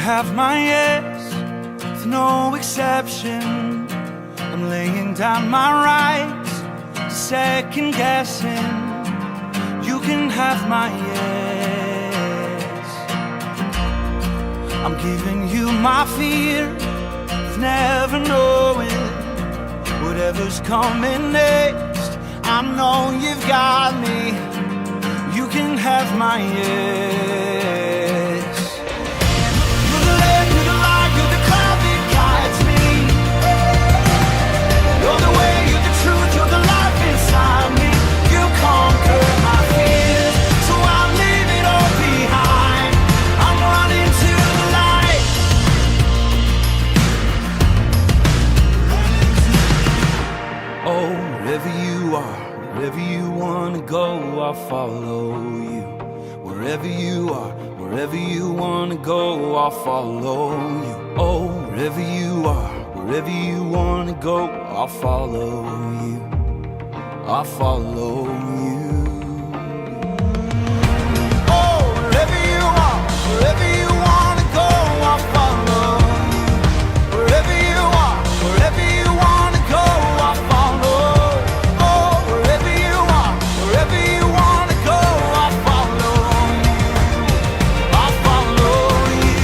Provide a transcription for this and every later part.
have my yes, with no exception. I'm laying down my rights, second guessing. You can have my yes. I'm giving you my fear of never knowing whatever's coming next. I know you've got me. You can have my yes. You're the left, you're the light, you're the cloud that guides me. You're the way, you're the truth, you're the life inside me. You conquer my fears, so I'll leave it all behind. I'm running to the light. Oh, wherever you are, wherever you wanna go, I'll follow you. Wherever you are, wherever you wanna go, I'll follow you. Oh, wherever you are, wherever you wanna go, I'll follow you. I'll follow you. Oh, wherever you are, wherever you wanna go, I'll follow you. Wherever you are, wherever you wanna go, I'll follow. Oh, wherever you are, wherever you wanna go, I'll follow you. I'll follow you.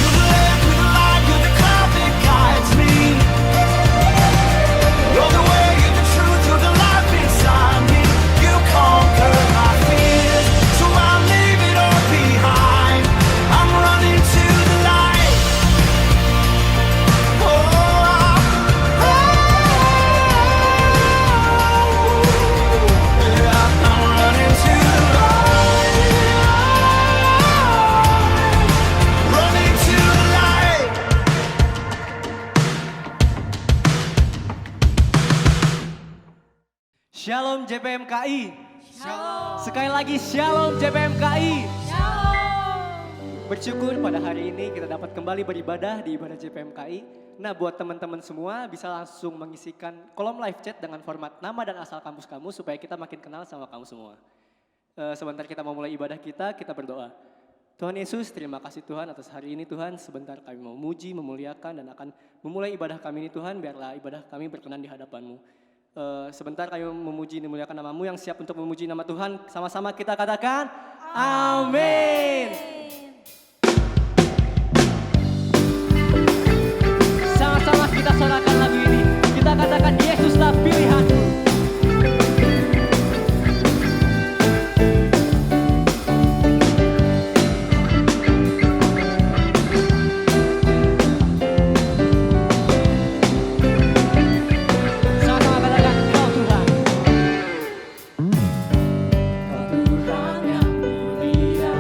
You're the lamp, you're the light, you're the cloud that guides me. You're the way, you're the truth, you're the life inside me. You conquer my fears, so I'll leave it all behind. I'm running to the light. Oh, yeah, I'm running to the light. Running to the light. Shalom JPMKI. Shalom. Sekali lagi Shalom JPMKI. Shalom. Bersyukur pada hari ini kita dapat kembali beribadah di ibadah JPMKI. Nah, buat teman-teman semua bisa langsung mengisikan kolom live chat dengan format nama dan asal kampus kamu supaya kita makin kenal sama kamu semua. Sebentar kita mau mulai ibadah kita berdoa. Tuhan Yesus, terima kasih Tuhan atas hari ini Tuhan. Sebentar kami mau memuji, memuliakan dan akan memulai ibadah kami ini Tuhan. Biarlah ibadah kami berkenan di hadapan-Mu. Sebentar kami memuji dan memuliakan nama-Mu yang siap untuk memuji nama Tuhan. Sama-sama kita katakan, Amin. Sama-sama kita sorakan lagu ini. Kita katakan Yesuslah pilihanku. Sama-sama katakan Kau Tuhan. Kau Tuhan yang mulia,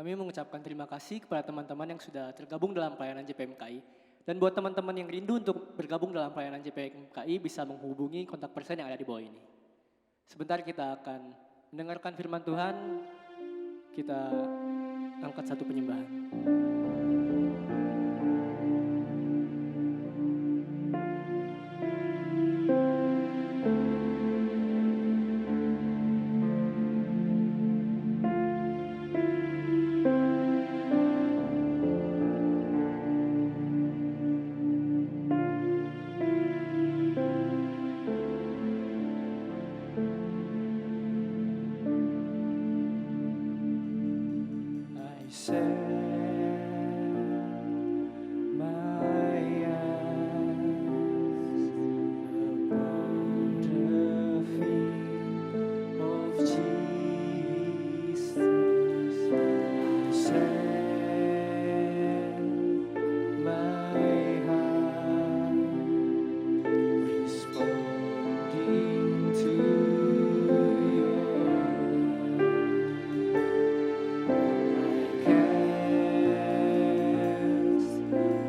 Kami mengucapkan terima kasih kepada teman-teman yang sudah tergabung dalam pelayanan JPMKI. Dan buat teman-teman yang rindu untuk bergabung dalam pelayanan JPMKI bisa menghubungi kontak person yang ada di bawah ini. Sebentar kita akan mendengarkan firman Tuhan, kita angkat satu penyembahan. I set my eyes upon the feet of Jesus. I set my heart responding to your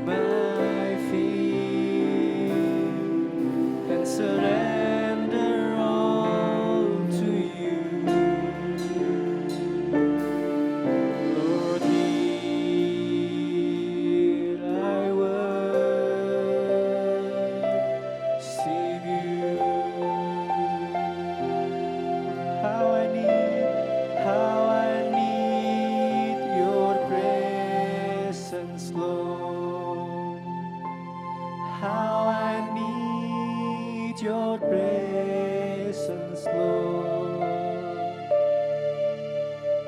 my fear and surrender all to you, Lord. Here I worship you. How I need your presence, Lord. How I need your presence, Lord.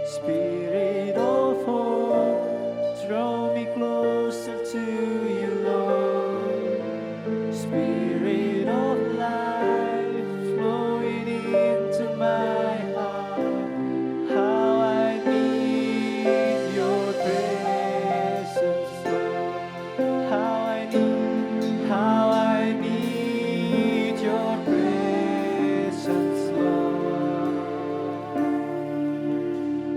Spirit of hope, draw me closer to you, Lord. Spirit of life, flowing into my heart. How I need your presence, Lord. How I need your presence, Lord.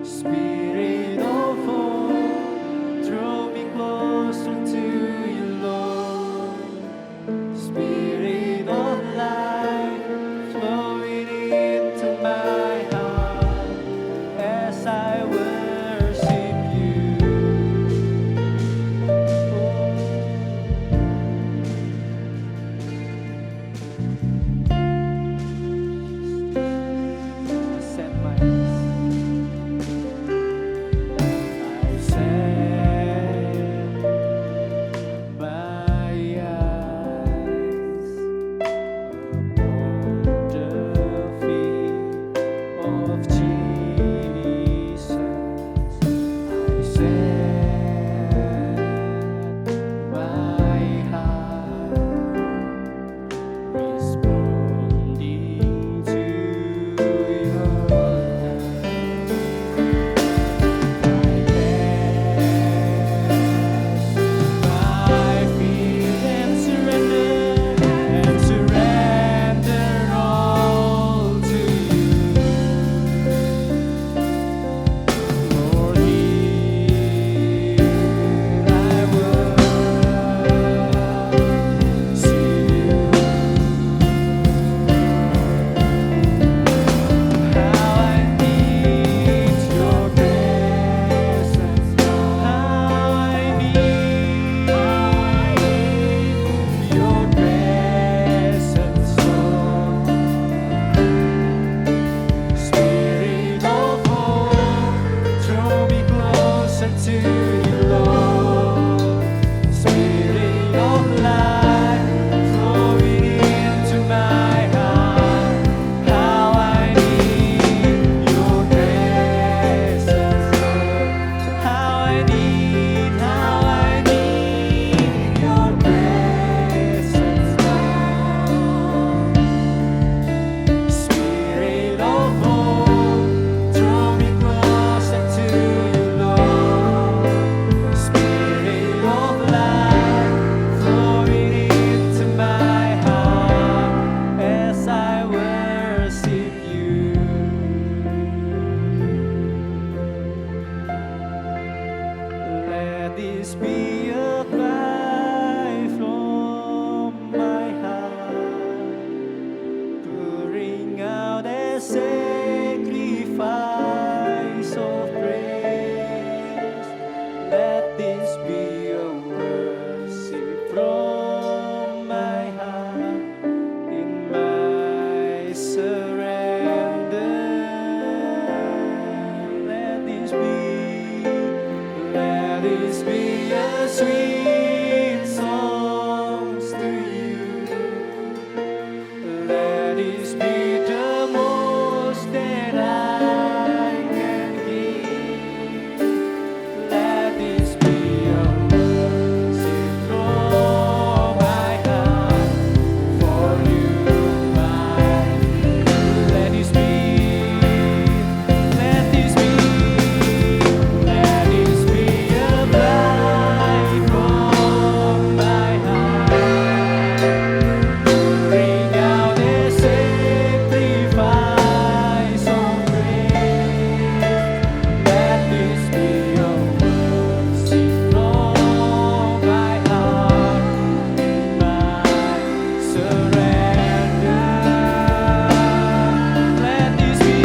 Spirit of hope, draw me closer to you, Lord. Spirit of life, flowing into my heart as I worship you. I set my eyes. this be a sweet song to you. Let this be the most that I can give. Let this be a worship from my heart for you, my King. Let this be, let this be, let this be a light from my heart. Bring out a sacrifice of praise. Let this be a worship from my heart, my surrender. Let this be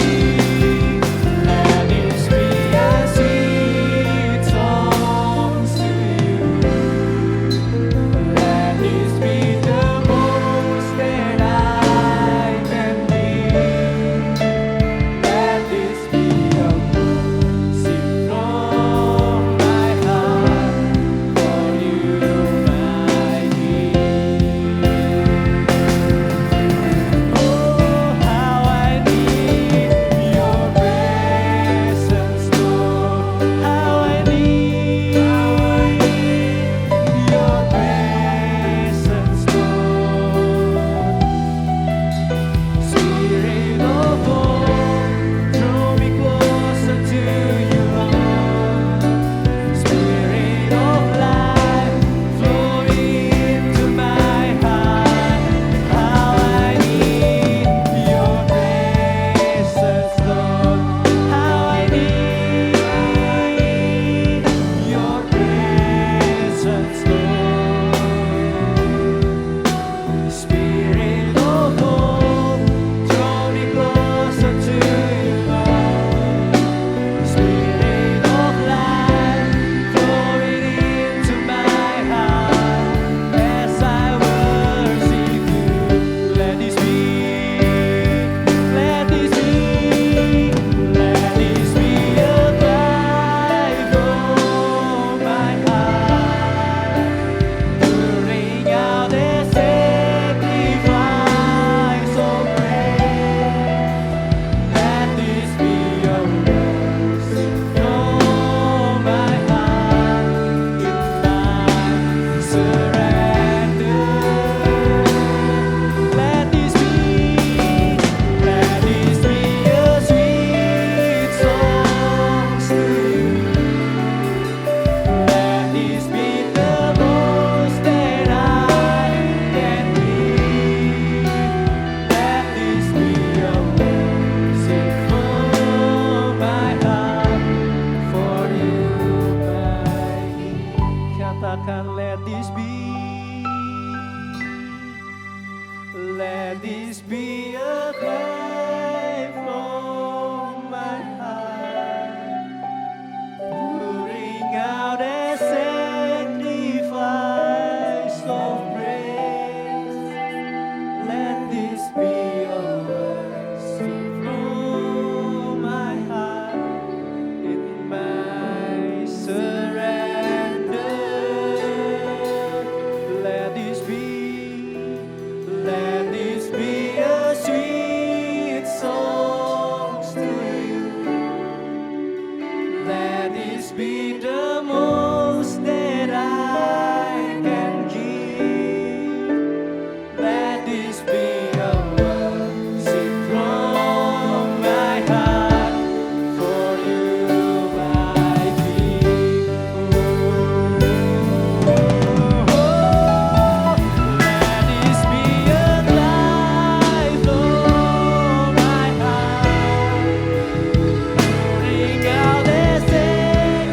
a sweet song to you. Let this be the most that I can be. Let this be a worship from my heart for you, my King. Oh, how I need your presence, Lord. How I need your presence, Lord. Spirit of God, draw me closer to you, Lord. Spirit of life, flow into my heart. How I need your presence, Lord. How I need your presence, Lord. Spirit of God, draw me closer to you, Lord. Spirit of life, flowing into my heart as I worship you. Let this be, let this be, let this be a cry from my heart. Pouring out a sacrifice of praise. Let this be a worship from my heart in my surrender. Let this be a sweet song to you. Let this be the most that I can give. Let this be a worship from my heart for you, my King. Katakan let this be. Let this be a cry from my heart, pouring out a sacrifice of praise. Let this be a worship from my heart in my surrender. Let this be a sweet song to you. Let this be the most that I can give. Let this be a worship from my heart for you, my King. Let this be a cry from my heart, pouring out a sacrifice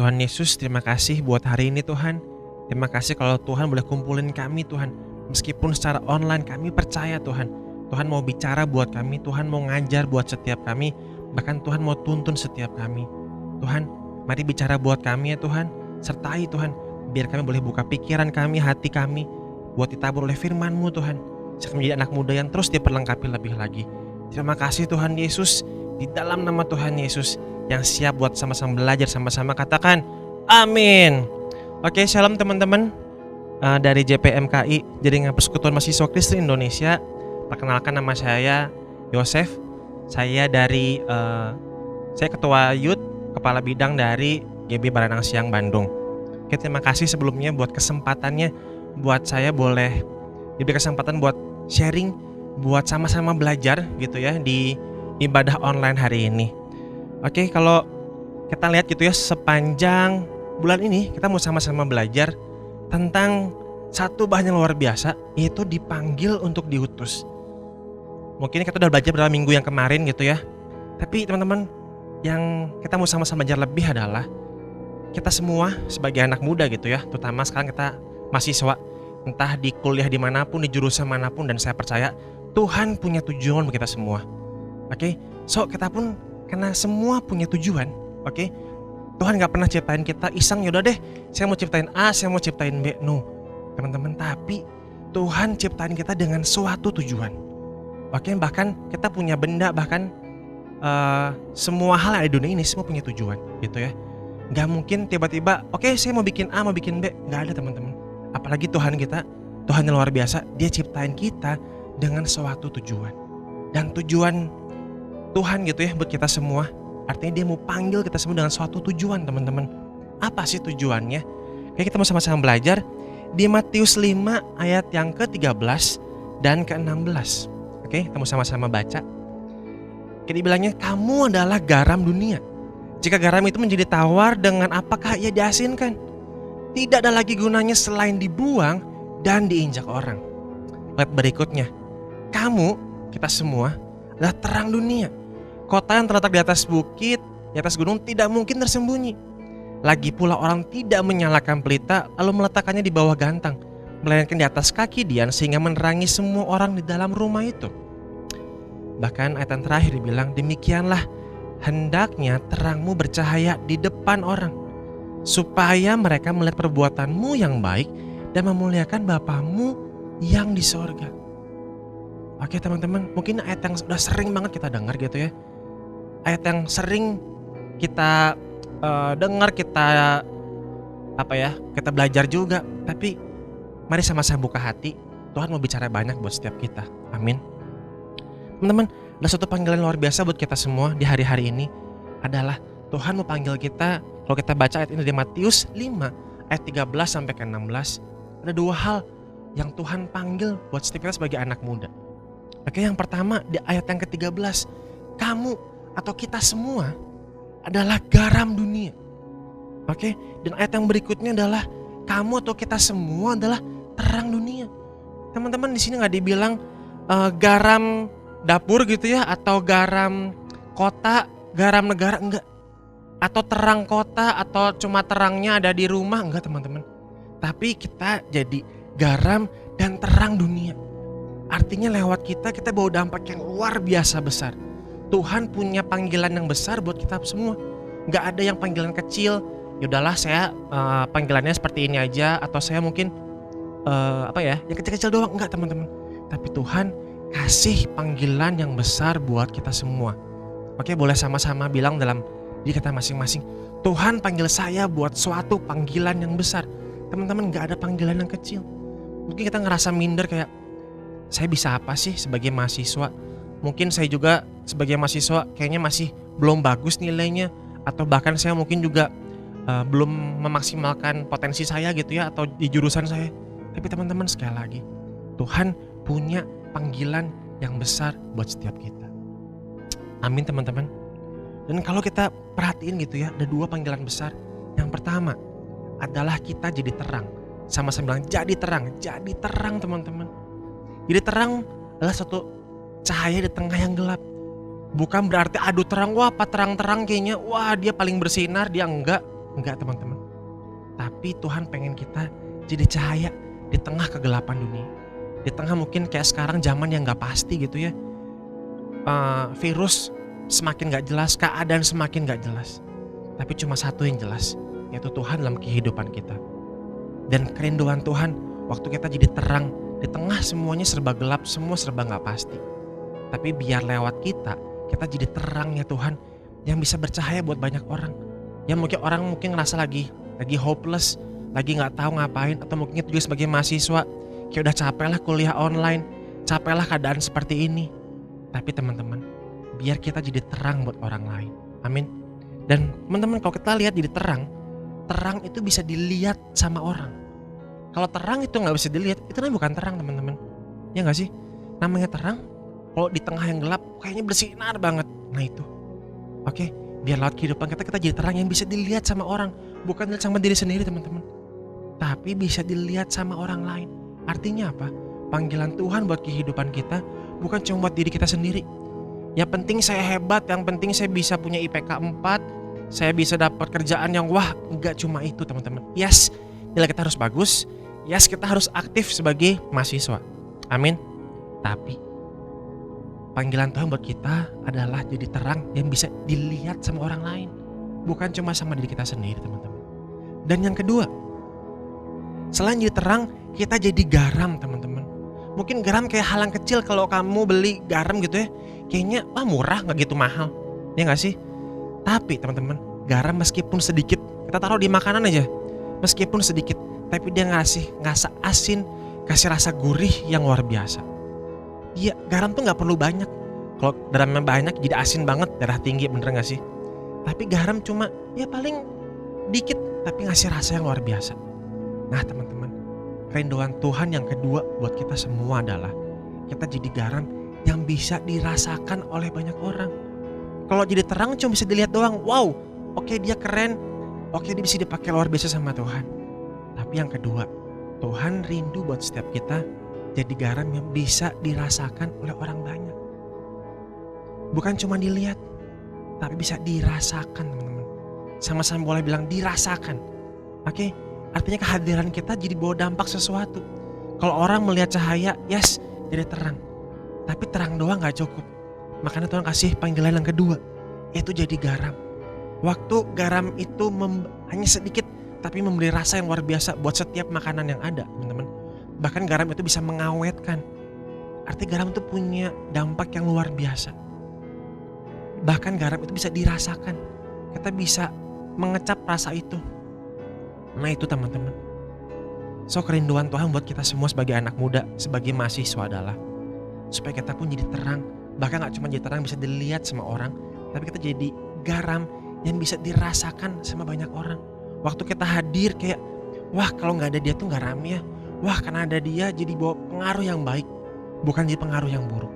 Tuhan Yesus, terima kasih buat hari ini Tuhan. Terima kasih kalau Tuhan boleh kumpulin kami Tuhan. Meskipun secara online kami percaya Tuhan. Tuhan mau bicara buat kami, Tuhan mau ngajar buat setiap kami. Bahkan Tuhan mau tuntun setiap kami. Tuhan, mari bicara buat kami ya Tuhan. Sertai Tuhan, biar kami boleh buka pikiran kami, hati kami, buat ditabur oleh firman-Mu Tuhan. Saya menjadi anak muda yang terus diperlengkapi lebih lagi. Terima kasih Tuhan Yesus. Di dalam nama Tuhan Yesus, yang siap buat sama-sama belajar, sama-sama katakan amin. Oke, shalom teman-teman. Dari JPMKI, Jaringan Persekutuan Mahasiswa Kristen Indonesia. Perkenalkan, nama saya Yosef. Saya saya ketua youth, kepala bidang dari GB Baranang Siang Bandung. Oke, terima kasih sebelumnya buat kesempatannya, buat saya boleh diberi kesempatan buat sharing, buat sama-sama belajar gitu ya di ibadah online hari ini. Oke, kalau kita lihat gitu ya, sepanjang bulan ini kita mau sama-sama belajar tentang satu bahan yang luar biasa, yaitu dipanggil untuk diutus. Mungkin kita udah belajar dalam minggu yang kemarin gitu ya. Tapi teman-teman, yang kita mau sama-sama belajar lebih adalah kita semua sebagai anak muda gitu ya, terutama sekarang kita mahasiswa, entah di kuliah dimanapun, di jurusan manapun, dan saya percaya Tuhan punya tujuan buat kita semua. Oke, so kita pun karena semua punya tujuan, oke? Tuhan gak pernah ciptain kita iseng, yaudah deh saya mau ciptain A, saya mau ciptain B. No, teman-teman, tapi Tuhan ciptain kita dengan suatu tujuan. Oke, bahkan kita punya benda, bahkan semua hal yang ada di dunia ini semua punya tujuan gitu ya. Gak mungkin tiba-tiba, oke saya mau bikin A, mau bikin B. Gak ada teman-teman. Apalagi Tuhan kita, Tuhan yang luar biasa, Dia ciptain kita dengan suatu tujuan. Dan tujuan Tuhan gitu ya buat kita semua, artinya Dia mau panggil kita semua dengan suatu tujuan teman-teman. Apa sih tujuannya? Kayak kita mau sama-sama belajar di Matius 5 ayat yang ke-13 dan ke-16. Oke, kita mau sama-sama baca. Kayak dibilangnya, kamu adalah garam dunia. Jika garam itu menjadi tawar, dengan apakah ia diasinkan? Tidak ada lagi gunanya selain dibuang dan diinjak orang. Ayat berikutnya, kamu, kita semua, adalah terang dunia. Kota yang terletak di atas bukit, di atas gunung tidak mungkin tersembunyi. Lagi pula orang tidak menyalakan pelita lalu meletakkannya di bawah gantang, melainkan di atas kaki dian sehingga menerangi semua orang di dalam rumah itu. Bahkan ayat yang terakhir dibilang, demikianlah hendaknya terangmu bercahaya di depan orang, supaya mereka melihat perbuatanmu yang baik dan memuliakan Bapamu yang di sorga. Oke teman-teman, mungkin ayat yang sudah sering banget kita dengar gitu ya. Ayat yang sering kita dengar, kita kita belajar juga. Tapi mari sama-sama buka hati, Tuhan mau bicara banyak buat setiap kita. Amin. Teman-teman, ada satu panggilan luar biasa buat kita semua di hari-hari ini, adalah Tuhan mau panggil kita. Kalau kita baca ayat ini di Matius 5 ayat 13 sampai ke 16, ada dua hal yang Tuhan panggil buat setiap kita sebagai anak muda. Oke, yang pertama di ayat yang ke-13, kamu atau kita semua adalah garam dunia. Oke, dan ayat yang berikutnya adalah kamu atau kita semua adalah terang dunia. Teman-teman, di sini nggak dibilang garam dapur gitu ya, atau garam kota, garam negara, enggak. Atau terang kota, atau cuma terangnya ada di rumah, enggak teman-teman. Tapi kita jadi garam dan terang dunia. Artinya lewat kita bawa dampak yang luar biasa besar. Tuhan punya panggilan yang besar buat kita semua. Gak ada yang panggilan kecil, yaudahlah saya panggilannya seperti ini aja, atau saya mungkin yang kecil-kecil doang. Enggak teman-teman. Tapi Tuhan kasih panggilan yang besar buat kita semua. Oke, boleh sama-sama bilang dalam diri kita masing-masing, Tuhan panggil saya buat suatu panggilan yang besar. Teman-teman, gak ada panggilan yang kecil. Mungkin kita ngerasa minder kayak, saya bisa apa sih sebagai mahasiswa? Mungkin saya juga sebagai mahasiswa kayaknya masih belum bagus nilainya, atau bahkan saya mungkin juga belum memaksimalkan potensi saya gitu ya, atau di jurusan saya. Tapi teman-teman, sekali lagi, Tuhan punya panggilan yang besar buat setiap kita. Amin teman-teman. Dan kalau kita perhatiin gitu ya, ada dua panggilan besar. Yang pertama adalah kita jadi terang. Sama-sama bilang jadi terang teman-teman. Jadi terang adalah suatu cahaya di tengah yang gelap. Bukan berarti aduh terang, wah apa terang-terang kayaknya, wah dia paling bersinar, dia enggak. Enggak teman-teman. Tapi Tuhan pengen kita jadi cahaya di tengah kegelapan dunia. Di tengah mungkin kayak sekarang zaman yang gak pasti gitu ya. Virus semakin gak jelas, keadaan semakin gak jelas. Tapi cuma satu yang jelas, yaitu Tuhan dalam kehidupan kita. Dan kerinduan Tuhan waktu kita jadi terang di tengah semuanya serba gelap, semua serba gak pasti. Tapi biar lewat kita jadi terangnya Tuhan yang bisa bercahaya buat banyak orang. Yang mungkin orang mungkin ngerasa lagi hopeless, lagi gak tahu ngapain, atau mungkin kita juga sebagai mahasiswa kayak udah capek lah kuliah online, capek lah keadaan seperti ini. Tapi teman-teman, biar kita jadi terang buat orang lain. Amin. Dan teman-teman, kalau kita lihat jadi terang itu bisa dilihat sama orang. Kalau terang itu gak bisa dilihat, itu namanya bukan terang teman-teman. Ya gak sih? Namanya terang, kalau di tengah yang gelap kayaknya bersinar banget. Nah itu. Oke, biar lewat kehidupan kita jadi terang yang bisa dilihat sama orang. Bukan dilihat sama diri sendiri teman-teman, tapi bisa dilihat sama orang lain. Artinya apa? Panggilan Tuhan buat kehidupan kita bukan cuma buat diri kita sendiri. Yang penting saya hebat, yang penting saya bisa punya IPK 4, saya bisa dapat kerjaan yang wah, enggak cuma itu teman-teman. Yes, nilai kita harus bagus. Yes, kita harus aktif sebagai mahasiswa. Amin. Tapi panggilan Tuhan buat kita adalah jadi terang yang bisa dilihat sama orang lain. Bukan cuma sama diri kita sendiri teman-teman. Dan yang kedua, selain jadi terang, kita jadi garam teman-teman. Mungkin garam kayak hal yang kecil kalau kamu beli garam gitu ya. Kayaknya wah murah, gak gitu mahal. Ya gak sih? Tapi teman-teman, garam meskipun sedikit, kita taruh di makanan aja. Meskipun sedikit, tapi dia ngasih asin, kasih rasa gurih yang luar biasa. Iya, garam tuh gak perlu banyak. Kalau garamnya banyak jadi asin banget, darah tinggi, bener gak sih? Tapi garam cuma ya paling dikit, tapi ngasih rasa yang luar biasa. Nah teman-teman, kerinduan Tuhan yang kedua buat kita semua adalah kita jadi garam yang bisa dirasakan oleh banyak orang. Kalau jadi terang cuma bisa dilihat doang, wow, oke dia keren, oke dia bisa dipakai luar biasa sama Tuhan. Tapi yang kedua, Tuhan rindu buat setiap kita jadi garam yang bisa dirasakan oleh orang banyak. Bukan cuma dilihat, tapi bisa dirasakan teman-teman. Sama-sama boleh bilang dirasakan. Oke, artinya kehadiran kita jadi bawa dampak sesuatu. Kalau orang melihat cahaya, yes, jadi terang. Tapi terang doang gak cukup. Makanya Tuhan kasih panggilan yang kedua, yaitu jadi garam. Waktu garam itu hanya sedikit, tapi memberi rasa yang luar biasa buat setiap makanan yang ada, teman-teman. Bahkan garam itu bisa mengawetkan. Artinya garam itu punya dampak yang luar biasa. Bahkan garam itu bisa dirasakan. Kita bisa mengecap rasa itu. Nah itu teman-teman. So kerinduan Tuhan buat kita semua sebagai anak muda, sebagai mahasiswa adalah supaya kita pun jadi terang. Bahkan gak cuma jadi terang bisa dilihat sama orang, tapi kita jadi garam yang bisa dirasakan sama banyak orang. Waktu kita hadir kayak, wah kalau gak ada dia tuh gak rame ya. Wah karena ada dia jadi bawa pengaruh yang baik, bukan jadi pengaruh yang buruk.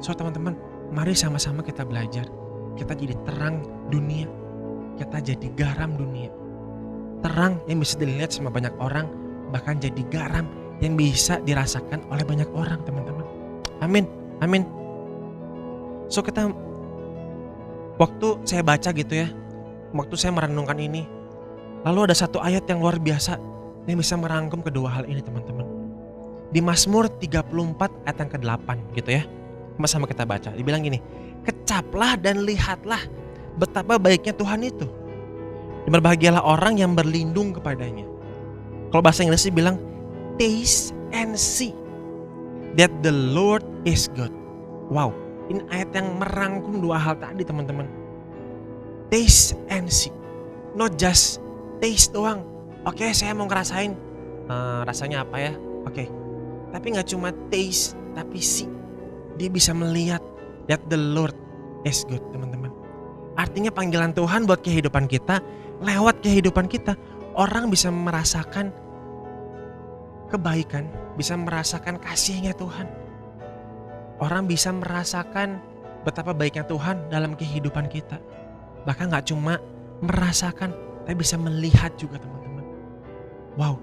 So teman-teman, mari sama-sama kita belajar. Kita jadi terang dunia. Kita jadi garam dunia. Terang yang bisa dilihat sama banyak orang, bahkan jadi garam yang bisa dirasakan oleh banyak orang teman-teman. Amin, amin. So kita, waktu saya baca gitu ya, waktu saya merenungkan ini, lalu ada satu ayat yang luar biasa yang bisa merangkum kedua hal ini teman-teman. Di Mazmur 34 ayat yang ke-8 gitu ya. Sama-sama kita baca. Dibilang gini, kecaplah dan lihatlah betapa baiknya Tuhan itu. Dan berbahagialah orang yang berlindung kepadanya. Kalau bahasa Inggrisnya bilang, taste and see that the Lord is good. Wow, ini ayat yang merangkum dua hal tadi teman-teman. Taste and see. Not just taste doang. Oke, saya mau ngerasain rasanya apa ya. Oke. Tapi gak cuma taste, tapi see. Dia bisa melihat that the Lord is good teman-teman. Artinya panggilan Tuhan buat kehidupan kita, lewat kehidupan kita, orang bisa merasakan kebaikan, bisa merasakan kasihnya Tuhan. Orang bisa merasakan betapa baiknya Tuhan dalam kehidupan kita. Bahkan gak cuma merasakan, tapi bisa melihat juga teman-teman. Wow.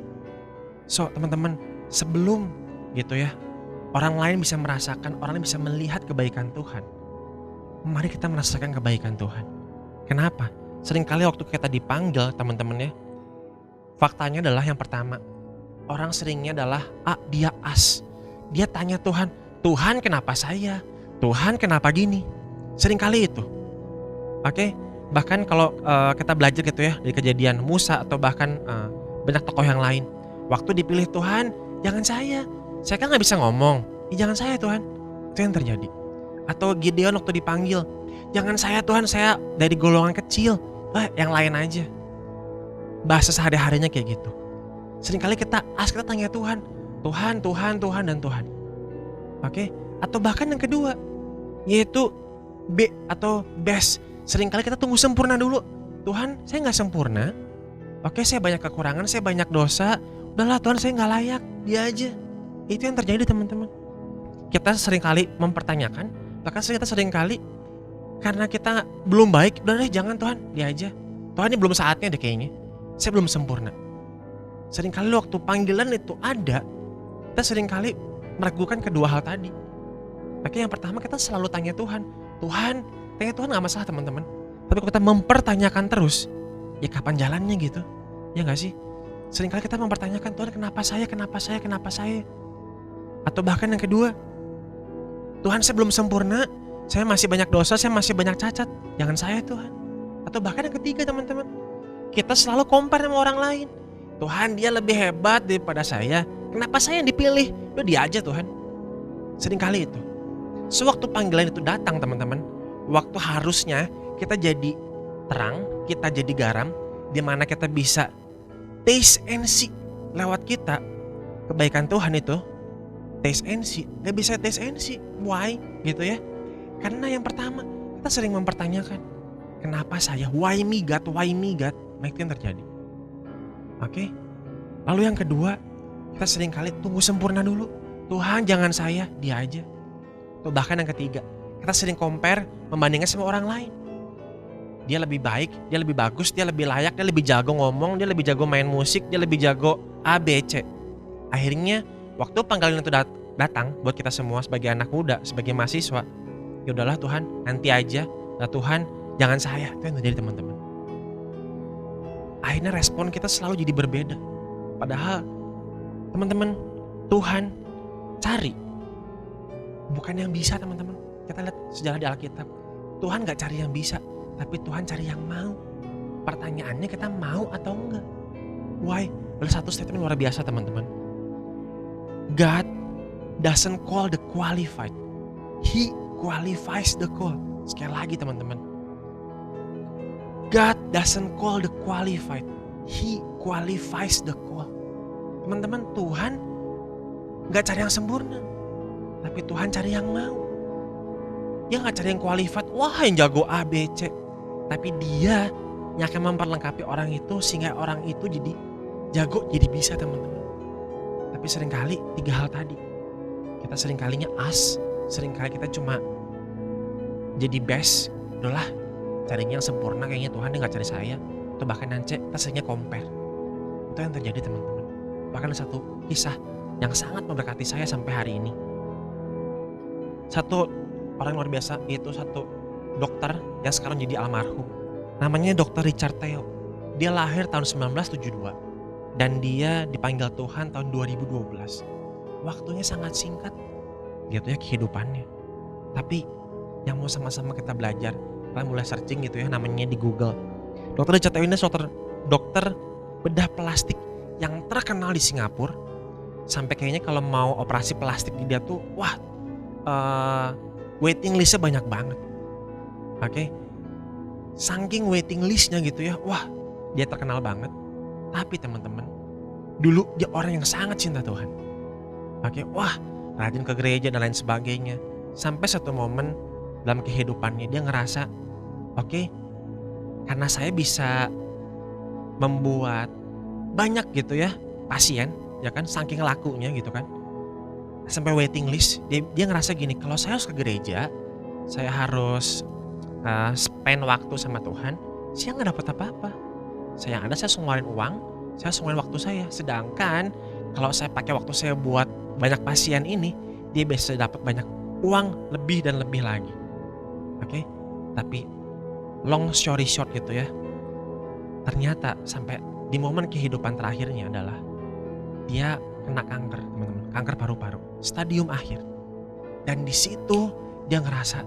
So teman-teman, sebelum gitu ya, orang lain bisa merasakan, orang lain bisa melihat kebaikan Tuhan, mari kita merasakan kebaikan Tuhan. Kenapa? Seringkali waktu kita dipanggil teman-teman ya, faktanya adalah yang pertama, orang seringnya adalah dia as. Dia tanya Tuhan, Tuhan kenapa saya? Tuhan kenapa gini? Seringkali itu. Oke, bahkan kalau kita belajar gitu ya dari kejadian Musa atau bahkan banyak tokoh yang lain. Waktu dipilih Tuhan, jangan saya kan nggak bisa ngomong. Jangan saya Tuhan. Itu yang terjadi. Atau Gideon waktu dipanggil, jangan saya Tuhan, saya dari golongan kecil. Yang lain aja. Bahasa sehari-harinya kayak gitu. Seringkali kita tanya Tuhan, Tuhan, dan Tuhan. Oke? Atau bahkan yang kedua, yaitu B atau best. Seringkali kita tunggu sempurna dulu. Tuhan, saya nggak sempurna. Oke, saya banyak kekurangan, saya banyak dosa. Udahlah Tuhan, saya nggak layak. Dia aja. Itu yang terjadi teman-teman. Kita seringkali mempertanyakan, bahkan kita seringkali karena kita belum baik, udah deh jangan Tuhan, dia aja. Tuhan ini belum saatnya deh kayaknya. Saya belum sempurna. Seringkali waktu panggilan itu ada, kita seringkali meragukan kedua hal tadi. Oke, yang pertama kita selalu tanya Tuhan. Tanya Tuhan gak masalah teman-teman. Tapi kalau kita mempertanyakan terus, ya kapan jalannya gitu? Ya gak sih? Seringkali kita mempertanyakan, Tuhan kenapa saya? Atau bahkan yang kedua, Tuhan saya belum sempurna, saya masih banyak dosa, saya masih banyak cacat. Jangan saya Tuhan. Atau bahkan yang ketiga teman-teman, kita selalu compare sama orang lain. Tuhan dia lebih hebat daripada saya. Kenapa saya yang dipilih? Udah dia aja Tuhan. Seringkali itu. Sewaktu panggilan itu datang teman-teman, waktu harusnya kita jadi terang, kita jadi garam, di mana kita bisa taste and see lewat kita kebaikan Tuhan itu. Taste and see, gak bisa taste and see. Why? Gitu ya. Karena yang pertama, kita sering mempertanyakan, kenapa saya? Why me God? Nah itu yang terjadi. Oke. Lalu yang kedua, kita sering kali tunggu sempurna dulu. Tuhan jangan saya, dia aja. Atau bahkan yang ketiga, kita sering compare, membandingkan sama orang lain. Dia lebih baik, dia lebih bagus, dia lebih layak, dia lebih jago ngomong, dia lebih jago main musik, dia lebih jago A, B, C. Akhirnya, waktu panggilan itu datang buat kita semua sebagai anak muda, sebagai mahasiswa, ya udahlah Tuhan, nanti aja. Nah Tuhan, jangan saya. Itu yang terjadi teman-teman. Akhirnya respon kita selalu jadi berbeda. Padahal teman-teman, Tuhan cari bukan yang bisa teman-teman. Kita lihat sejarah di Alkitab. Tuhan gak cari yang bisa, tapi Tuhan cari yang mau. Pertanyaannya kita mau atau enggak. Why? Ada satu statement luar biasa teman-teman. God doesn't call the qualified. He qualifies the call. Sekali lagi teman-teman. God doesn't call the qualified. He qualifies the call. Teman-teman, Tuhan gak cari yang sempurna, tapi Tuhan cari yang mau. Dia gak cari yang qualified, wah yang jago A, B, C. Tapi dia yang akan memperlengkapi orang itu sehingga orang itu jadi jago, jadi bisa teman-teman. Tapi seringkali tiga hal tadi. Kita seringkalinya seringkali kita cuma jadi best. Udahlah, carinya yang sempurna kayaknya Tuhan dia gak cari saya. Atau bahkan nanti kita seringnya compare. Itu yang terjadi teman-teman. Bahkan satu kisah yang sangat memberkati saya sampai hari ini. Satu orang luar biasa, yaitu satu dokter yang sekarang jadi almarhum. Namanya Dr. Richard Theo. Dia lahir tahun 1972 dan dia dipanggil Tuhan tahun 2012. Waktunya sangat singkat gitu ya kehidupannya. Tapi yang mau sama-sama kita belajar, kalian mulai searching gitu ya, namanya di Google. Dr. Richard Theo ini dokter bedah plastik yang terkenal di Singapura. Sampai kayaknya kalau mau operasi plastik di dia tuh, wah, waiting listnya banyak banget. Oke, saking waiting listnya gitu ya, wah, dia terkenal banget. Tapi teman-teman, dulu dia orang yang sangat cinta Tuhan. Oke, wah, rajin ke gereja dan lain sebagainya. Sampai satu momen dalam kehidupannya dia ngerasa, oke, karena saya bisa membuat banyak gitu ya pasien, ya kan, saking lakunya gitu kan, sampai waiting list. Dia ngerasa gini, kalau saya harus ke gereja, saya harus spend waktu sama Tuhan, saya nggak dapat apa-apa. Saya yang ada saya ngeluarin uang, saya ngeluarin waktu saya. Sedangkan kalau saya pakai waktu saya buat banyak pasien ini, dia bisa dapat banyak uang lebih dan lebih lagi. Oke, tapi long story short gitu ya, ternyata sampai di momen kehidupan terakhirnya adalah dia kena kanker, teman-teman, kanker paru-paru, stadium akhir. Dan di situ dia ngerasa,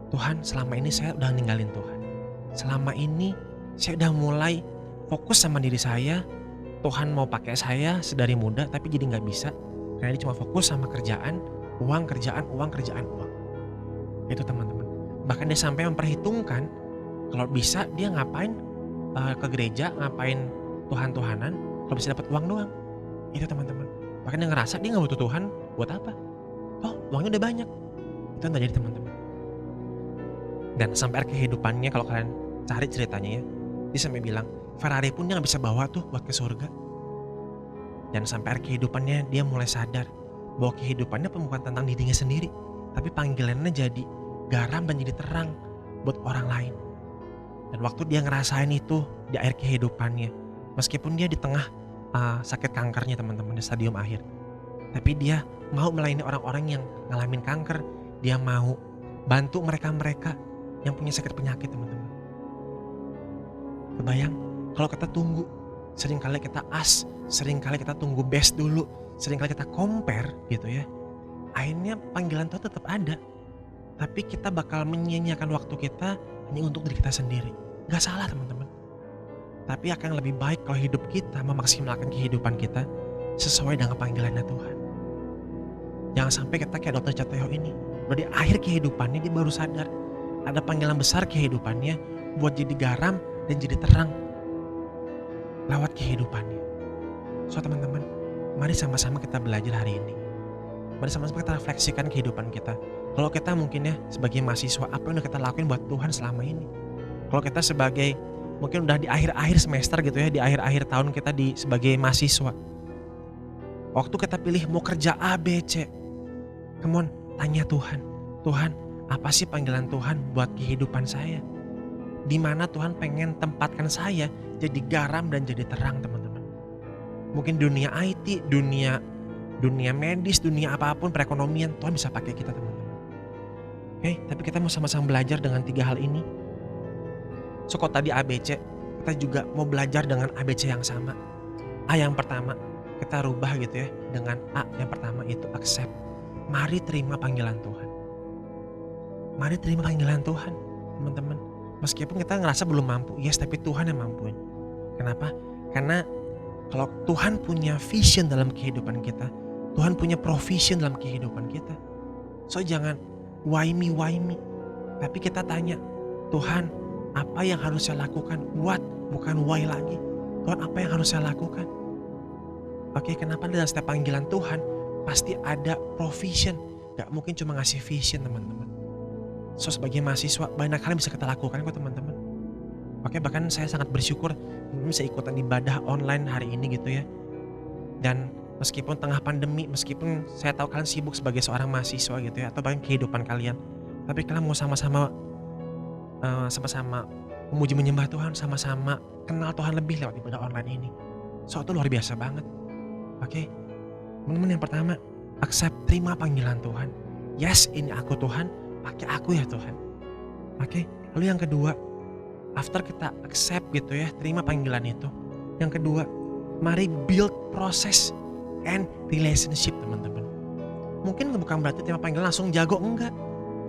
Tuhan, selama ini saya udah ninggalin Tuhan. Selama ini saya udah mulai fokus sama diri saya. Tuhan mau pakai saya sedari muda tapi jadi nggak bisa. Karena dia cuma fokus sama kerjaan, uang, kerjaan, uang, kerjaan, uang. Itu teman-teman. Bahkan dia sampai memperhitungkan kalau bisa dia ngapain ke gereja, ngapain Tuhan-Tuhanan kalau bisa dapat uang doang. Itu teman-teman. Bahkan dia ngerasa dia nggak butuh Tuhan buat apa. Oh, uangnya udah banyak. Itu yang terjadi teman-teman. Dan sampai akhir kehidupannya, kalau kalian cari ceritanya ya, dia sampai bilang Ferrari pun dia gak bisa bawa tuh buat ke surga. Dan sampai akhir kehidupannya dia mulai sadar bahwa kehidupannya bukan tentang dirinya sendiri, tapi panggilannya jadi garam dan jadi terang buat orang lain. Dan waktu dia ngerasain itu di akhir kehidupannya, meskipun dia di tengah sakit kankernya teman-teman, di stadium akhir, tapi dia mau melayani orang-orang yang ngalamin kanker. Dia mau bantu mereka-mereka yang punya sakit penyakit, teman-teman. Kebayang kalau kita tunggu, seringkali kita seringkali kita tunggu best dulu, seringkali kita compare gitu ya. Akhirnya panggilan Tuhan tetap ada, tapi kita bakal menyia-nyiakan waktu kita hanya untuk diri kita sendiri. Gak salah teman-teman, tapi akan lebih baik kalau hidup kita memaksimalkan kehidupan kita sesuai dengan panggilannya Tuhan. Jangan sampai kita kayak Dr. Chateo ini, di akhir kehidupannya dia baru sadar ada panggilan besar kehidupannya buat jadi garam dan jadi terang lewat kehidupannya. So teman-teman, mari sama-sama kita belajar hari ini. Mari sama-sama kita refleksikan kehidupan kita. Kalau kita mungkin ya sebagai mahasiswa, apa yang udah kita lakuin buat Tuhan selama ini? Kalau kita sebagai mungkin udah di akhir-akhir semester gitu ya, di akhir-akhir tahun kita sebagai mahasiswa, waktu kita pilih mau kerja A, B, C, come on, tanya Tuhan, Tuhan, apa sih panggilan Tuhan buat kehidupan saya? Di mana Tuhan pengen tempatkan saya jadi garam dan jadi terang, teman-teman. Mungkin dunia IT, dunia medis, dunia apapun, perekonomian, Tuhan bisa pakai kita, teman-teman. Oke, tapi kita mau sama-sama belajar dengan 3 hal ini. So kalau tadi ABC, kita juga mau belajar dengan ABC yang sama. A yang pertama, kita rubah gitu ya, dengan A yang pertama itu accept. Mari terima panggilan Tuhan. Mari terima panggilan Tuhan, teman-teman. Meskipun kita ngerasa belum mampu, yes, tapi Tuhan yang mampuin. Kenapa? Karena kalau Tuhan punya vision dalam kehidupan kita, Tuhan punya provision dalam kehidupan kita. So jangan why me, tapi kita tanya, Tuhan, apa yang harus saya lakukan? What, bukan why lagi. Tuhan, apa yang harus saya lakukan? Oke, kenapa dalam setiap panggilan Tuhan pasti ada provision. Gak mungkin cuma ngasih vision, teman-teman. So sebagai mahasiswa banyak hal yang bisa kita lakukan kok, teman-teman. Oke, bahkan saya sangat bersyukur bisa ikutan ibadah online hari ini gitu ya. Dan meskipun tengah pandemi, meskipun saya tahu kalian sibuk sebagai seorang mahasiswa gitu ya, atau bahkan kehidupan kalian, tapi kalian mau sama-sama memuji menyembah Tuhan, sama-sama kenal Tuhan lebih lewat ibadah online ini. So itu luar biasa banget. Oke, teman-teman, yang pertama, accept, terima panggilan Tuhan. Yes, ini aku Tuhan, pakai aku ya Tuhan. Oke, lalu yang kedua, after kita accept gitu ya, terima panggilan itu. Yang kedua, mari build proses and relationship, teman-teman. Mungkin bukan berarti terima panggilan langsung jago, enggak.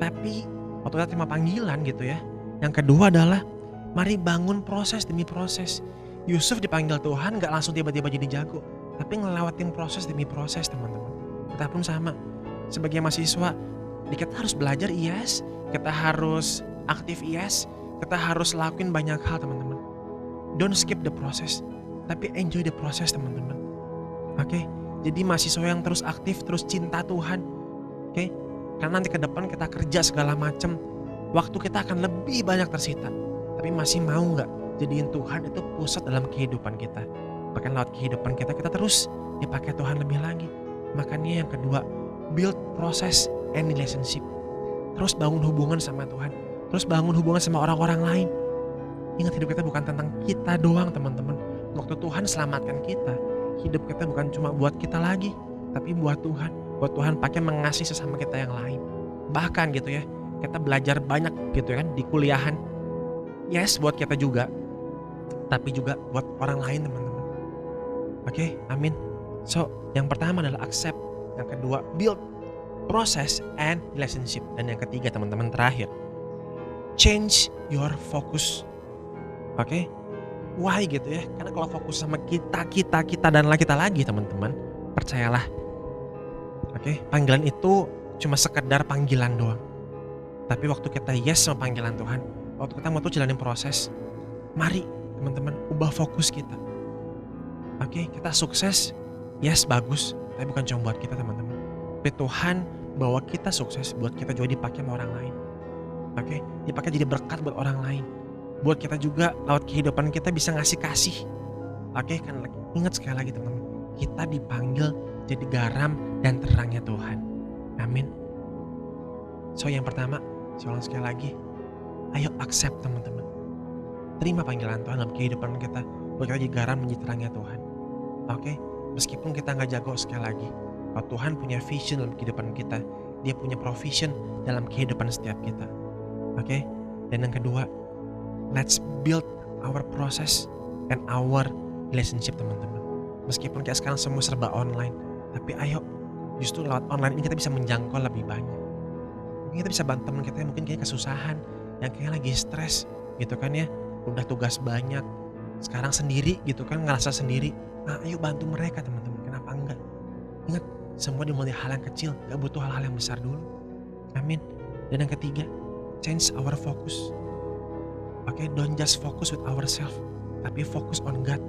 Tapi waktu kita terima panggilan gitu ya, yang kedua adalah mari bangun proses demi proses. Yusuf dipanggil Tuhan gak langsung tiba-tiba jadi jago, tapi ngelewatin proses demi proses, teman-teman. Kita pun sama, sebagai mahasiswa, kita harus belajar, yes. Kita harus aktif, yes. Kita harus lakuin banyak hal, teman-teman. Don't skip the process, tapi enjoy the process, teman-teman. Oke, jadi mahasiswa yang terus aktif, terus cinta Tuhan. Oke, karena nanti ke depan kita kerja segala macam, waktu kita akan lebih banyak tersita. Tapi masih mau gak jadiin Tuhan itu pusat dalam kehidupan kita? Bahkan lewat kehidupan kita terus dipakai Tuhan lebih lagi. Makanya yang kedua, build proses and relationship. Terus bangun hubungan sama Tuhan. Terus bangun hubungan sama orang-orang lain. Ingat, hidup kita bukan tentang kita doang, teman-teman. Waktu Tuhan selamatkan kita, hidup kita bukan cuma buat kita lagi, tapi buat Tuhan. Buat Tuhan pakai mengasihi sesama kita yang lain. Bahkan gitu ya, kita belajar banyak gitu kan di kuliahan. Yes, buat kita juga. tapi juga buat orang lain teman-teman. Oke, amin. So, yang pertama adalah accept, yang kedua build, process and relationship, dan yang ketiga teman-teman terakhir, change your focus. Oke, why gitu ya? Karena kalau fokus sama kita dan kita lagi teman-teman, percayalah. Oke, panggilan itu cuma sekedar panggilan doang. Tapi waktu kita yes sama panggilan Tuhan, waktu kita mau tuh jalanin proses, mari teman-teman ubah fokus kita. Oke, kita sukses, yes bagus, tapi bukan cuma buat kita teman-teman. Tapi Tuhan bawa kita sukses buat kita juga dipakai sama orang lain. Oke, dipakai jadi berkat buat orang lain. Buat kita juga lewat kehidupan kita bisa ngasih kasih. Oke, kan ingat sekali lagi teman-teman, kita dipanggil jadi garam dan terangnya Tuhan. Amin. So yang pertama, saya ulang sekali lagi, ayo accept teman-teman. Terima panggilan Tuhan dalam kehidupan kita, buat kita jadi garam menjadi terangnya Tuhan. Oke, meskipun kita nggak jago sekali lagi, kalau Tuhan punya vision dalam kehidupan kita, Dia punya provision dalam kehidupan setiap kita. Oke, dan yang kedua, let's build our process and our relationship teman-teman. Meskipun kayak sekarang semua serba online, tapi ayo justru lewat online ini kita bisa menjangkau lebih banyak. Mungkin kita bisa bantu teman kita yang mungkin kayaknya kesusahan, yang kayaknya lagi stres gitu kan ya, udah tugas banyak, sekarang sendiri gitu kan, ngerasa sendiri. Nah, ayo bantu mereka teman-teman, kenapa enggak? Ingat, semua dimulai hal yang kecil, gak butuh hal-hal yang besar dulu. Amin. Dan yang ketiga, change our focus. Oke, don't just focus with ourselves, tapi fokus on God.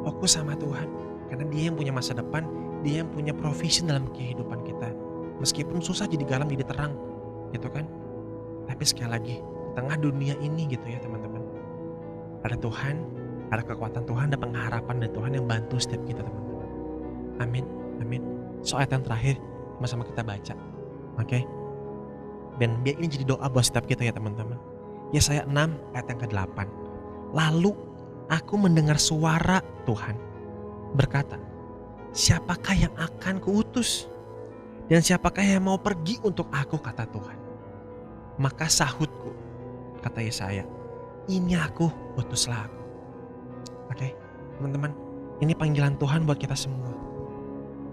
Fokus sama Tuhan, karena Dia yang punya masa depan, Dia yang punya provision dalam kehidupan kita. Meskipun susah jadi garam jadi terang, gitu kan? Tapi sekali lagi, di tengah dunia ini gitu ya teman-teman, ada Tuhan, ada kekuatan Tuhan, ada pengharapan dari Tuhan yang bantu setiap kita teman-teman. Amin, amin. So ayat yang terakhir, sama-sama kita baca. Oke? Dan biar ini jadi doa buat setiap kita ya teman-teman. Yesaya 6 ayat yang ke-8. Lalu aku mendengar suara Tuhan berkata, siapakah yang akan kuutus? Dan siapakah yang mau pergi untuk aku, kata Tuhan. Maka sahutku, kata Yesaya, ini aku, utuslah aku. Oke, teman-teman, ini panggilan Tuhan buat kita semua.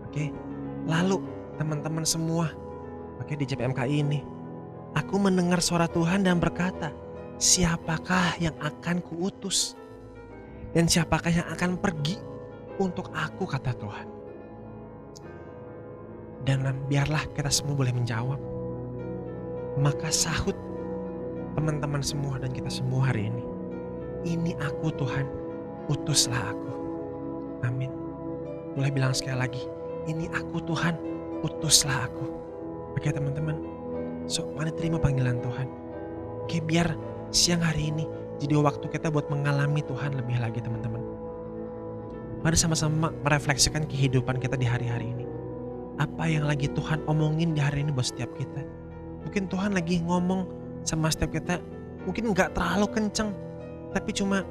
Oke, lalu teman-teman semua, oke, di JPMKI ini, aku mendengar suara Tuhan dan berkata, siapakah yang akan kuutus? Dan siapakah yang akan pergi untuk aku, kata Tuhan. Dan biarlah kita semua boleh menjawab. Maka sahut teman-teman semua dan kita semua hari ini, ini aku Tuhan, utuslah aku. Amin. Boleh bilang sekali lagi, ini aku Tuhan, utuslah aku. Oke teman-teman, so mari terima panggilan Tuhan. Oke, biar siang hari ini jadi waktu kita buat mengalami Tuhan lebih lagi teman-teman. Mari sama-sama merefleksikan kehidupan kita di hari-hari ini. Apa yang lagi Tuhan omongin di hari ini buat setiap kita. Mungkin Tuhan lagi ngomong sama setiap kita, mungkin gak terlalu kenceng, tapi cuma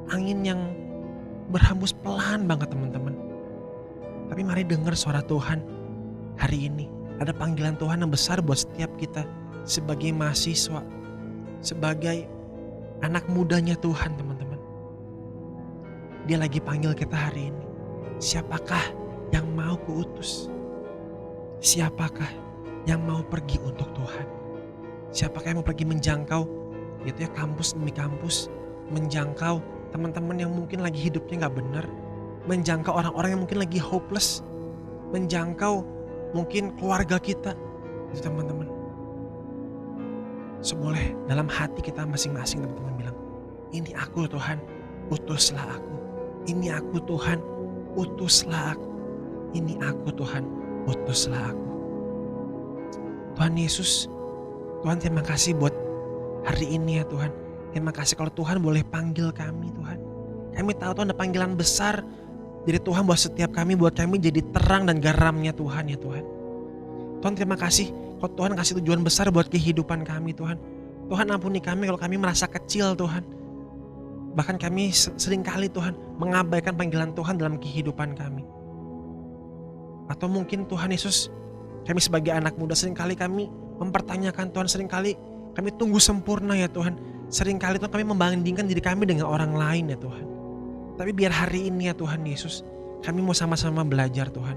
angin yang berhembus pelan banget teman-teman. Tapi mari dengar suara Tuhan hari ini. Ada panggilan Tuhan yang besar buat setiap kita sebagai mahasiswa, sebagai anak mudanya Tuhan teman-teman. Dia lagi panggil kita hari ini. Siapakah yang mau kuutus? Siapakah yang mau pergi untuk Tuhan? Siapakah yang mau pergi menjangkau gitu ya, kampus demi kampus, menjangkau teman-teman yang mungkin lagi hidupnya gak benar, menjangkau orang-orang yang mungkin lagi hopeless, menjangkau mungkin keluarga kita, itu teman-teman. So boleh dalam hati kita masing-masing teman-teman bilang, ini aku Tuhan, utuslah aku. Ini aku Tuhan, utuslah aku. Ini aku Tuhan, utuslah aku. Tuhan Yesus, Tuhan terima kasih buat hari ini ya Tuhan. Terima kasih kalau Tuhan boleh panggil kami Tuhan. Kami tahu Tuhan ada panggilan besar dari Tuhan buat setiap kami, buat kami jadi terang dan garamnya Tuhan ya Tuhan. Tuhan terima kasih kalau Tuhan kasih tujuan besar buat kehidupan kami Tuhan. Tuhan ampuni kami kalau kami merasa kecil Tuhan. Bahkan kami seringkali Tuhan mengabaikan panggilan Tuhan dalam kehidupan kami. Atau mungkin Tuhan Yesus, kami sebagai anak muda seringkali kami mempertanyakan Tuhan, seringkali kami tunggu sempurna ya Tuhan. seringkali Tuhan kami membandingkan diri kami dengan orang lain ya Tuhan. Tapi biar hari ini ya Tuhan Yesus, kami mau sama-sama belajar Tuhan.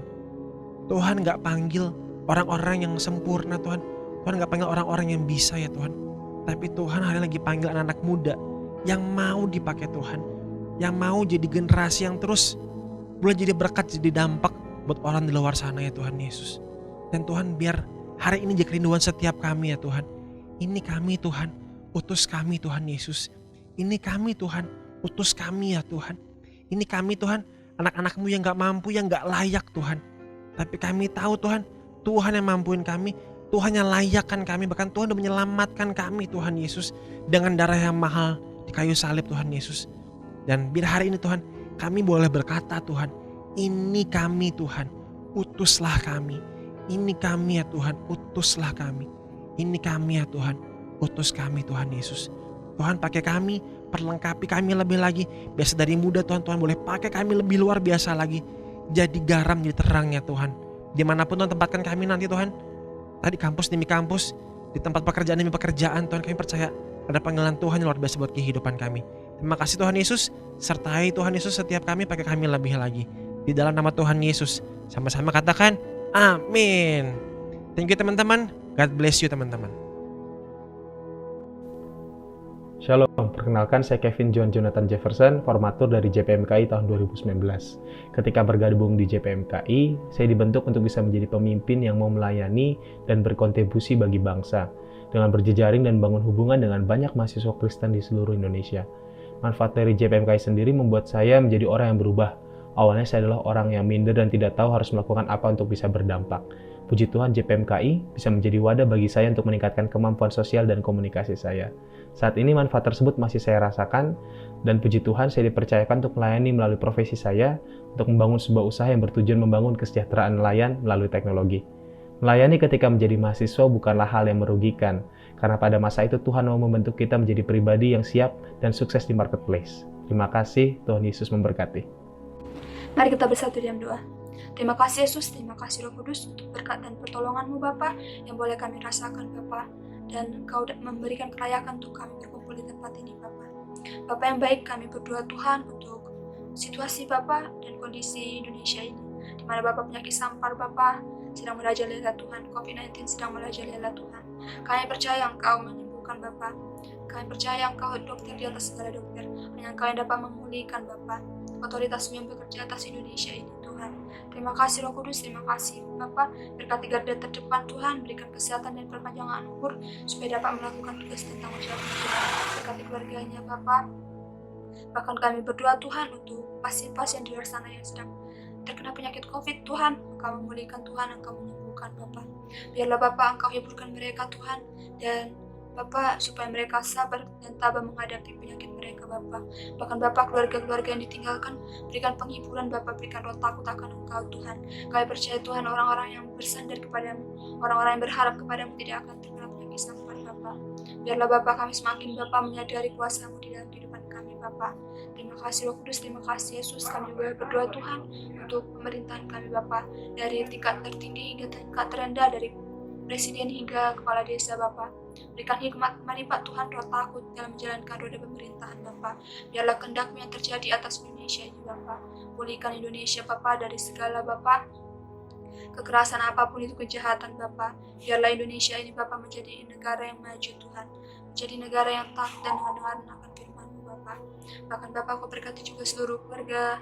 Tuhan gak panggil orang-orang yang sempurna Tuhan. Tuhan gak panggil orang-orang yang bisa ya Tuhan. Tapi Tuhan hari ini lagi panggil anak-anak muda yang mau dipakai Tuhan. Yang mau jadi generasi yang terus boleh jadi berkat, jadi dampak buat orang di luar sana ya Tuhan Yesus. Dan Tuhan biar hari ini jadi kerinduan setiap kami ya Tuhan. Ini kami Tuhan, utus kami Tuhan Yesus. Ini kami Tuhan, utus kami ya Tuhan. Ini kami Tuhan, anak-anak-Mu yang gak mampu, yang gak layak Tuhan. Tapi kami tahu Tuhan, Tuhan yang mampuin kami, Tuhan yang layakkan kami, bahkan Tuhan udah menyelamatkan kami Tuhan Yesus dengan darah yang mahal di kayu salib Tuhan Yesus. Dan biar hari ini Tuhan, kami boleh berkata Tuhan, ini kami Tuhan, utuslah kami. Ini kami ya Tuhan, utuslah kami. Ini kami ya Tuhan, utus kami Tuhan Yesus. Tuhan pakai kami, perlengkapi kami lebih lagi. Biasa dari muda Tuhan, Tuhan boleh pakai kami lebih luar biasa lagi. Jadi garam, jadi terangnya Tuhan. Dimanapun Tuhan tempatkan kami nanti Tuhan. Tadi kampus demi kampus, di tempat pekerjaan demi pekerjaan Tuhan, kami percaya ada panggilan Tuhan yang luar biasa buat kehidupan kami. Terima kasih Tuhan Yesus, sertai Tuhan Yesus setiap kami, pakai kami lebih lagi. Di dalam nama Tuhan Yesus, sama-sama katakan amin. Thank you teman-teman, God bless you teman-teman. Shalom, perkenalkan saya Kevin John Jonathan Jefferson, formatur dari JPMKI tahun 2019. Ketika bergabung di JPMKI, saya dibentuk untuk bisa menjadi pemimpin yang mau melayani dan berkontribusi bagi bangsa, dengan berjejaring dan bangun hubungan dengan banyak mahasiswa Kristen di seluruh Indonesia. Manfaat dari JPMKI sendiri membuat saya menjadi orang yang berubah. Awalnya saya adalah orang yang minder dan tidak tahu harus melakukan apa untuk bisa berdampak. Puji Tuhan JPMKI bisa menjadi wadah bagi saya untuk meningkatkan kemampuan sosial dan komunikasi saya. Saat ini manfaat tersebut masih saya rasakan, dan puji Tuhan saya dipercayakan untuk melayani melalui profesi saya, untuk membangun sebuah usaha yang bertujuan membangun kesejahteraan nelayan melalui teknologi. Melayani ketika menjadi mahasiswa bukanlah hal yang merugikan, karena pada masa itu Tuhan mau membentuk kita menjadi pribadi yang siap dan sukses di marketplace. Terima kasih, Tuhan Yesus memberkati. Mari kita bersatu dalam doa. Terima kasih Yesus, terima kasih Roh Kudus untuk berkat dan pertolongan-Mu Bapa yang boleh kami rasakan Bapa, dan Engkau memberikan kelayakan untuk kami berkumpul di tempat ini Bapa. Bapa yang baik, kami berdoa Tuhan untuk situasi Bapa dan kondisi Indonesia ini, di mana Bapa penyakit sampar Bapa sedang merajalela Tuhan, COVID-19 sedang merajalela Tuhan. Kami percaya Engkau menyembuhkan Bapa. Kami percaya Engkau dokter di atas segala dokter, hanya Engkau yang dapat memulihkan Bapa. Otoritas-Mu yang bekerja atas Indonesia ini Tuhan. Terima kasih Roh Kudus, terima kasih Bapa. Berkati garda terdepan Tuhan, berikan kesehatan dan perpanjangan umur supaya dapat melakukan tugas dan tanggung jawab Tuhan. Berkati keluarganya Bapa. Bahkan kami berdoa Tuhan untuk pasien-pasien di luar sana yang sedang terkena penyakit COVID Tuhan. Engkau memulihkan Tuhan, Engkau menyembuhkan Bapa. Biarlah Bapa Engkau hiburkan mereka Tuhan, dan Bapa supaya mereka sabar dan tabah menghadapi penyakit mereka Bapa. Bahkan Bapa keluarga-keluarga yang ditinggalkan, berikan penghiburan Bapa, berikan roh takut akan Engkau Tuhan. Kami percaya Tuhan orang-orang yang bersandar kepadamu, orang-orang yang berharap kepadamu tidak akan terkena penyakit sampar Bapa. Biarlah Bapa kami semakin Bapa menyadari kuasa-Mu di dalam kehidupan kami Bapa. Terima kasih Roh Kudus, terima kasih Yesus. Kami juga berdoa Tuhan untuk pemerintahan kami Bapa, dari tingkat tertinggi hingga tingkat terendah, dari presiden hingga kepala desa Bapa. Berikan hikmat marifat Tuhan, roh takut dalam menjalankan roda pemerintahan Bapa. Biarlah kehendak-Mu yang terjadi atas Indonesia ini Bapa. Pulihkan Indonesia Bapa dari segala Bapa kekerasan apapun itu, kejahatan Bapa. Biarlah Indonesia ini Bapa menjadi negara yang maju Tuhan, menjadi negara yang taat dan mendengarkan akan firman-Mu Bapa. Bahkan Bapa Kau berkati juga seluruh keluarga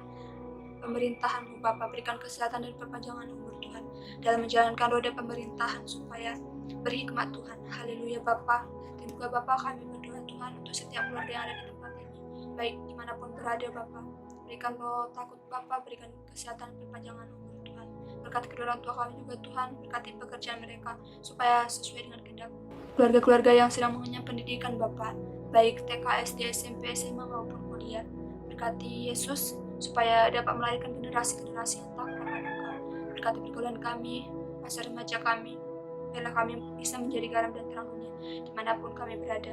pemerintahan-Mu Bapa. Berikan kesehatan dan perpanjangan umur Tuhan dalam menjalankan roda pemerintahan supaya berhikmat Tuhan. Haleluya Bapa. Dan juga Bapa kami berdoa Tuhan untuk setiap keluarga yang ada di tempat ini, baik dimanapun berada Bapa. Berikan roh takut Bapa, berikan kesehatan perpanjangan umur Tuhan. Berkati kedua orang tua kami juga Tuhan, berkati pekerjaan mereka supaya sesuai dengan kehendak. Keluarga-keluarga yang sedang mengenyam pendidikan Bapa, baik TK, SD, SMP, SMA maupun kuliah. Berkati Yesus supaya dapat melahirkan generasi-generasi yang takut akan Engkau. Berkati pergaulan kami, masa remaja kami. Biarlah kami bisa menjadi garam dan terang dunia dimanapun kami berada.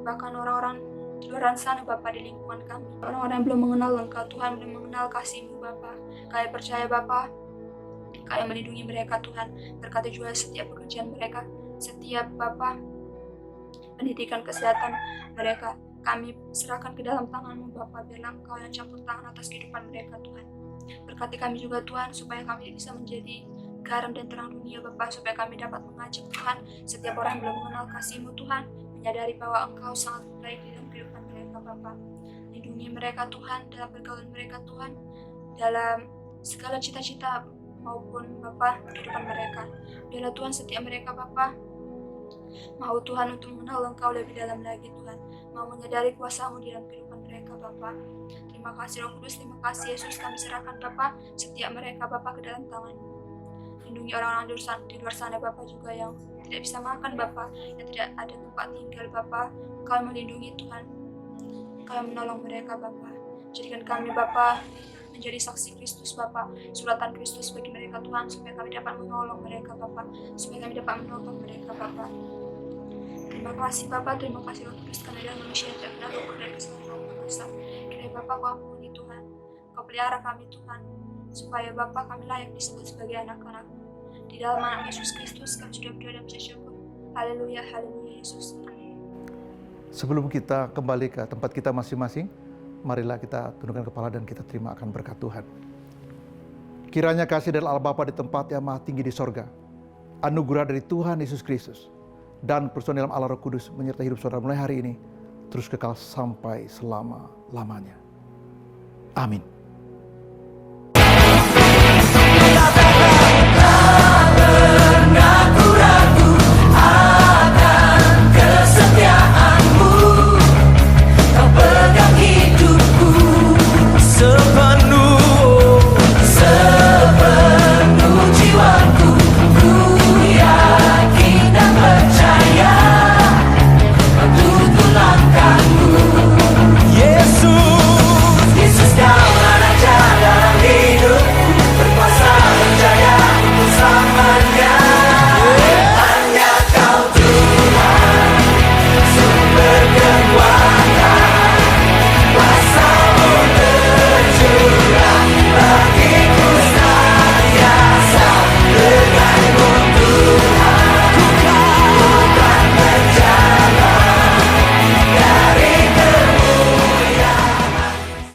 Bahkan orang-orang di luar sana Bapa, di lingkungan kami, orang-orang yang belum mengenal Engkau Tuhan, belum mengenal kasih-Mu Bapa. Kami percaya Bapa, Kau yang melindungi mereka Tuhan. Berkati juga setiap pekerjaan mereka, setiap Bapa pendidikan, kesehatan mereka. Kami serahkan ke dalam tangan-Mu Bapa, biarlah Engkau yang campur tangan atas kehidupan mereka Tuhan. Berkati kami juga Tuhan, supaya kami bisa menjadi garam dan terang dunia Bapa, supaya kami dapat mengajak Tuhan setiap orang yang belum mengenal kasih-Mu Tuhan, menyadari bahwa Engkau sangat baik di dalam kehidupan mereka Bapa. Lindungi mereka Tuhan dalam pergaulan mereka Tuhan, dalam segala cita-cita maupun Bapa kehidupan mereka. Biarlah Tuhan setiap mereka Bapa mau Tuhan untuk mengenal Engkau lebih dalam lagi Tuhan, mau menyadari kuasa-Mu di dalam kehidupan mereka Bapa. Terima kasih Roh Kudus, terima kasih Yesus, kami serahkan Bapa setiap mereka Bapa ke dalam tangan-Mu. Lindungi orang-orang di luar sana Bapa juga yang tidak bisa makan Bapa, yang tidak ada tempat tinggal Bapa. Kau melindungi Tuhan, Kau yang menolong mereka Bapa. Jadikan kami Bapa menjadi saksi Kristus Bapa, suratan Kristus bagi mereka Tuhan, supaya kami dapat menolong mereka Bapa, supaya kami dapat menolong mereka Bapa. Terima kasih Bapa, terima kasih Roh Kudus, karena dalam manusia yang tidak pernah luput dari kesalahan dosa. Kiranya Bapa Kau ampuni Tuhan, Kau pelihara kami Tuhan, supaya Bapa kami layak disebut sebagai anak-anak-Mu. Di dalam nama Yesus Kristus kami sudah berdoa dan bersyukur. Haleluya, haleluya Yesus. Amin. Sebelum kita kembali ke tempat kita masing-masing, marilah kita tundukkan kepala dan kita terima akan berkat Tuhan. Kiranya kasih dari Allah Bapa di tempat yang maha tinggi di sorga, anugerah dari Tuhan Yesus Kristus, dan persekutuan dalam Allah Roh Kudus menyertai hidup saudara mulai hari ini, terus kekal sampai selama-lamanya. Amin.